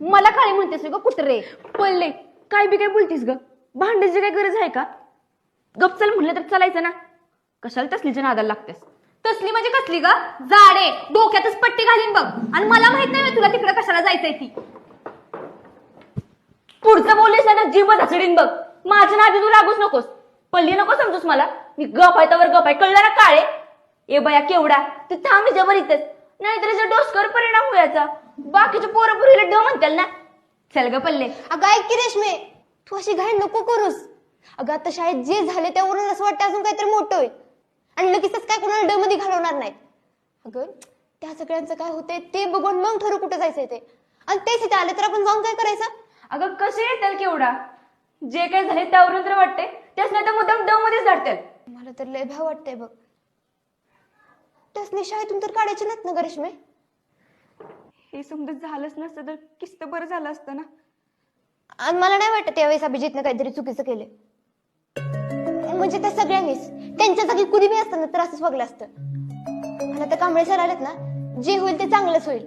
मला काळी म्हणतेस ग कुत्रे. पल्ले काय बी काय बोलतीस ग? भांडायची काय गरज आहे का? गप चल म्हणलं तर चालायचं ना, कशाला तसलीच्या नादाला लागतेस? तसली म्हणजे कसली ग? जाडे डोक्यातच पट्टी घालीन बघ. आणि मला माहित नाही तुला तिकडे कशाला जायचंय ती. पुढचं बोललीस ना जीभ धचडीन बघ. माझ्या नादी तू लागूच नकोस. पल्ली नको समजूस मला. मी गप आहे तर गप आहे, कळलं ना काळे? ए बया केवढा तू थांब जबर इथेच, नाहीतर याचा डोसकर परिणाम होयाचा. बाकीच्या पोरं पुरीला ड म्हणतील ना. चल ग पल्ले. अगं ऐक की रेशमे, तू अशी घाई नको करूस. अगं आता शाळेत जे झाले त्यावरून असं वाटतं अजून काहीतरी मोठं होईल आणि लगेचच काय कोणाला ड मध्ये घालवणार नाही. अगं त्या सगळ्यांचं काय होतंय ते बघून मग ठरवू कुठे जायचंय ते. आणि तेच इथे आले तर आपण जाऊन काय करायचं? अगं कसे येतील केवढा, जे काय झाले त्यावरून तर वाटते त्याच नाही तर मुद्दाम ड मध्येच धाडतील. मला तर लय भ्या वाटतंय बघ. त्यासनी शाळेतून तर काढायचे नाहीत ना ग रेशमे? हे समजा झालंच नसतं तर किस्त बरं झालं असतं ना. आणि मला नाही वाटत यावेळेस अभिजितनं काहीतरी चुकीचं केलं. म्हणजे त्या सगळ्यांनीच त्यांच्या जागी कुणी बी असताना तर असंच वागलं असतं. आणि आता कांबळे सर आलेत ना, जे होईल ते चांगलंच होईल.